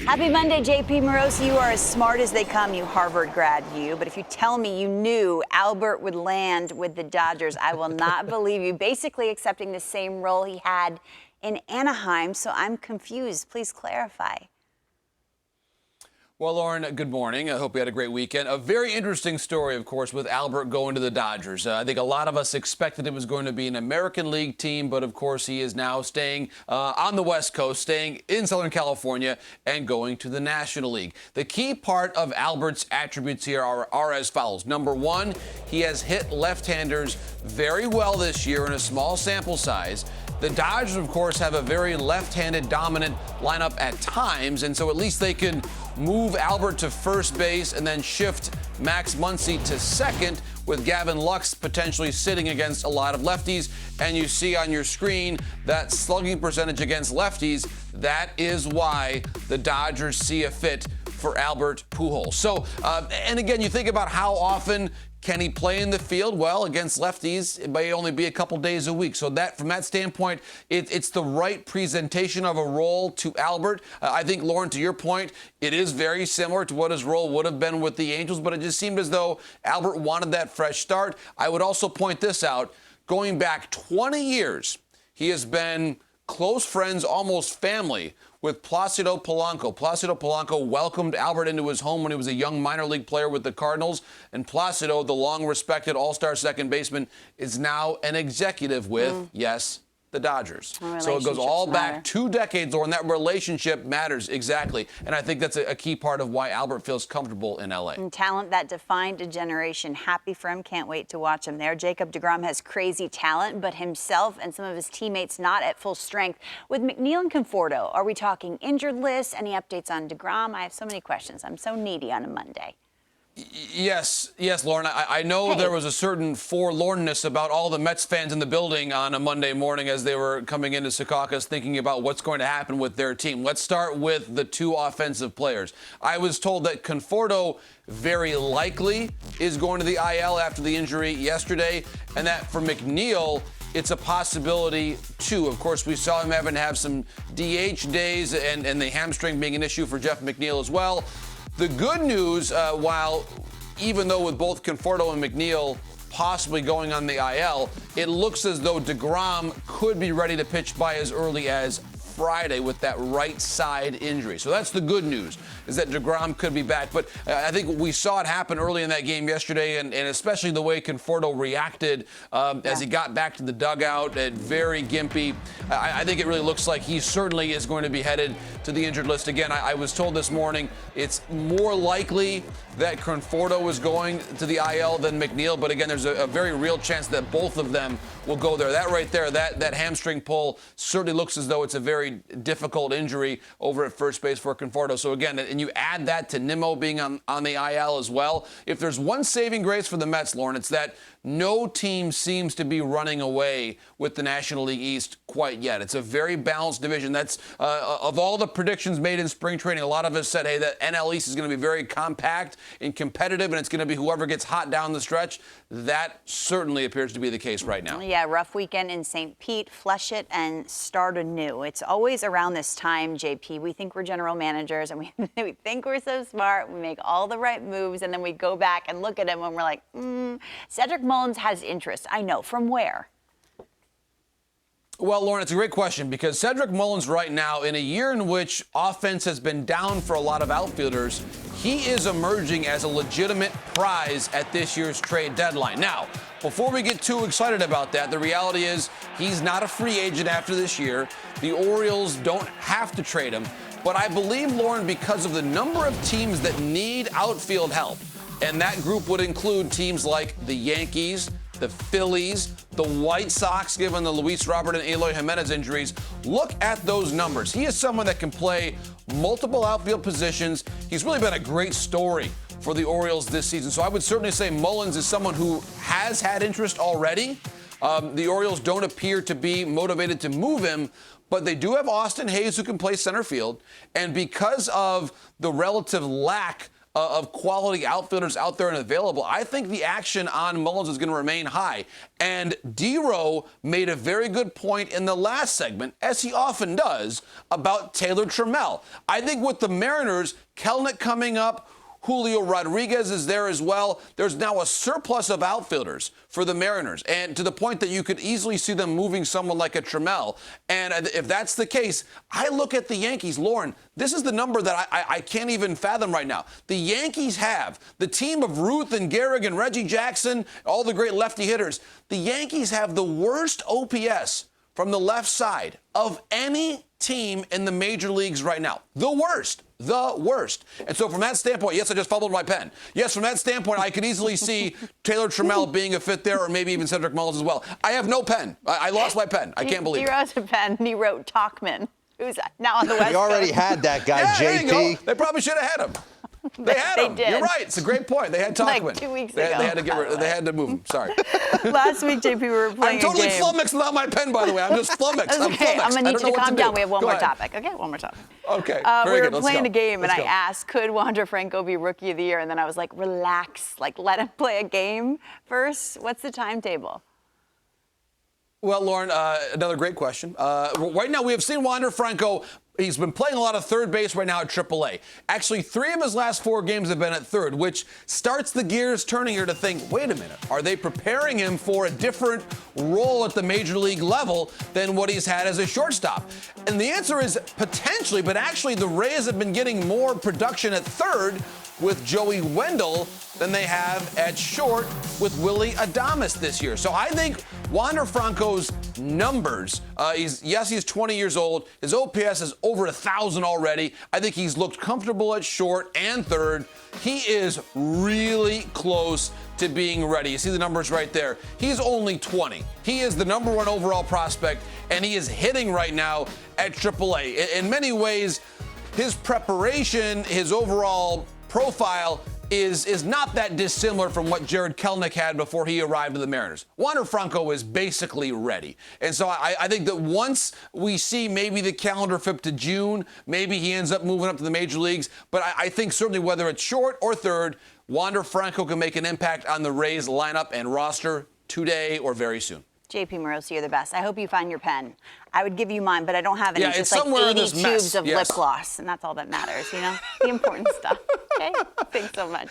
Happy Monday, JP Morosi. You are as smart as they come, you Harvard grad, you. But if you tell me you knew Albert would land with the Dodgers, I will not believe you. Basically accepting the same role he had in Anaheim, so I'm confused. Please clarify. Well, Lauren, good morning. I hope you had a great weekend. A very interesting story, of course, with Albert going to the Dodgers. I think a lot of us expected it was going to be an American League team, but of course he is now staying on the West Coast, staying in Southern California, and going to the National League. The key part of Albert's attributes here are as follows. Number one, he has hit left-handers very well this year in a small sample size. The Dodgers, of course, have a very left-handed dominant lineup at times, and so at least they can move Albert to first base and then shift Max Muncy to second, with Gavin Lux potentially sitting against a lot of lefties. And you see on your screen that slugging percentage against lefties. That is why the Dodgers see a fit for Albert Pujols. So, and again, you think about how often can he play in the field? Well, against lefties, it may only be a couple days a week. So that, from that standpoint, it's the right presentation of a role to Albert. I think, Lauren, to your point, it is very similar to what his role would have been with the Angels, but it just seemed as though Albert wanted that fresh start. I would also point this out. Going back 20 years, he has been close friends, almost family, with Placido Polanco. Placido Polanco welcomed Albert into his home when he was a young minor league player with the Cardinals. And Placido, the long-respected all-star second baseman, is now an executive with, yes, the Dodgers. So it goes all back 2 decades, and that relationship matters, exactly. And I think that's a key part of why Albert feels comfortable in L.A. And talent that defined a generation. Happy for him. Can't wait to watch him there. Jacob deGrom has crazy talent, but himself and some of his teammates not at full strength. With McNeil and Conforto, are we talking injured list? Any updates on deGrom? I have so many questions. I'm so needy on a Monday. Yes, Lauren. I know there was a certain forlornness about all the Mets fans in the building on a Monday morning as they were coming into Secaucus thinking about what's going to happen with their team. Let's start with the two offensive players. I was told that Conforto very likely is going to the IL after the injury yesterday, and that for McNeil, it's a possibility, too. Of course, we saw him having to have some DH days and the hamstring being an issue for Jeff McNeil as well. The good news, even though with both Conforto and McNeil possibly going on the IL, it looks as though deGrom could be ready to pitch by as early as Friday with that right side injury. So that's the good news, is that deGrom could be back. But I think we saw it happen early in that game yesterday, and especially the way Conforto reacted as he got back to the dugout, and very gimpy. I think it really looks like he certainly is going to be headed to the injured list again. I was told this morning it's more likely that Conforto is going to the IL than McNeil, but again, there's a very real chance that both of them will go there. That right there, that hamstring pull certainly looks as though it's a very difficult injury over at first base for Conforto. So again, and you add that to Nimmo being on the IL as well. If there's one saving grace for the Mets, Lauren, it's that no team seems to be running away with the National League East quite yet. It's a very balanced division. That's of all the predictions made in spring training, a lot of us said, hey, that NL East is going to be very compact and competitive, and it's going to be whoever gets hot down the stretch. That certainly appears to be the case right now. Yeah, rough weekend in St. Pete. Flush it and start anew. It's always around this time, JP. We think we're general managers, and we think we're so smart. We make all the right moves, and then we go back and look at him, and we're like, Cedric Mullins has interest. I know. From where? Well, Lauren, it's a great question, because Cedric Mullins right now, in a year in which offense has been down for a lot of outfielders, he is emerging as a legitimate prize at this year's trade deadline. Now, before we get too excited about that, the reality is he's not a free agent after this year. The Orioles don't have to trade him. But I believe, Lauren, because of the number of teams that need outfield help, and that group would include teams like the Yankees, the Phillies, the White Sox, given the Luis Robert and Eloy Jimenez injuries. Look at those numbers. He is someone that can play multiple outfield positions. He's really been a great story for the Orioles this season. So I would certainly say Mullins is someone who has had interest already. The Orioles don't appear to be motivated to move him, but they do have Austin Hayes who can play center field. And because of the relative lack of quality outfielders out there and available, I think the action on Mullins is going to remain high. And D-Row made a very good point in the last segment, as he often does, about Taylor Trammell. I think with the Mariners, Kelenic coming up, Julio Rodriguez is there as well. There's now a surplus of outfielders for the Mariners, and to the point that you could easily see them moving someone like a Trammell. And if that's the case, I look at the Yankees. Lauren, this is the number that I can't even fathom right now. The Yankees have the team of Ruth and Gehrig and Reggie Jackson, all the great lefty hitters. The Yankees have the worst OPS from the left side of any team in the major leagues right now. The worst. The worst. And so from that standpoint, yes, I just fumbled my pen. Yes, from that standpoint, I could easily see Taylor Trammell being a fit there, or maybe even Cedric Mullins as well. I have no pen. I lost my pen. I can't believe it. He wrote a pen, and he wrote Talkman, who's now on the West Coast. You already had that guy, Yeah, there JP. you go. They probably should have had him. They had him. did. You're right. It's a great point. They had Talkman. Like 2 weeks They ago, had to get rid. They had to move him. Sorry. Last week, JP, we were playing I'm totally a game. flummoxed without my pen, by the way. I'm just flummoxed. That's I'm okay. flummoxed. I'm going to I need don't you know to what calm do. down. We have one Go more ahead. topic. Okay, one more topic. Okay. We Very were good. Let's playing go. a game, and Let's I go. asked, could Wander Franco be Rookie of the Year? And then I was like, relax. Like, let him play a game first. What's the timetable? Well, Lauren, another great question. Right now, we have seen Wander Franco. He's been playing a lot of third base right now at AAA. Actually, 3 of his last 4 games have been at third, which starts the gears turning here to think, wait a minute, are they preparing him for a different role at the major league level than what he's had as a shortstop? And the answer is potentially, but actually the Rays have been getting more production at third with Joey Wendell than they have at short with Willie Adames this year. So I think Wander Franco's numbers, he's 20 years old. His OPS is over 1,000 already. I think he's looked comfortable at short and third. He is really close to being ready. You see the numbers right there. He's only 20. He is the #1 overall prospect, and he is hitting right now at AAA. In many ways, his preparation, his overall profile is not that dissimilar from what Jared Kelenic had before he arrived to the Mariners. Wander Franco is basically ready. And so I think that once we see maybe the calendar flip to June, maybe he ends up moving up to the major leagues. But I think certainly whether it's short or third, Wander Franco can make an impact on the Rays lineup and roster today or very soon. JP Morosi, you're the best. I hope you find your pen. I would give you mine, but I don't have any. Yeah, it's it's just somewhere like in 80 this mess. tubes of Yes. lip gloss, and that's all that matters, you know? The important stuff. Okay? Thanks so much.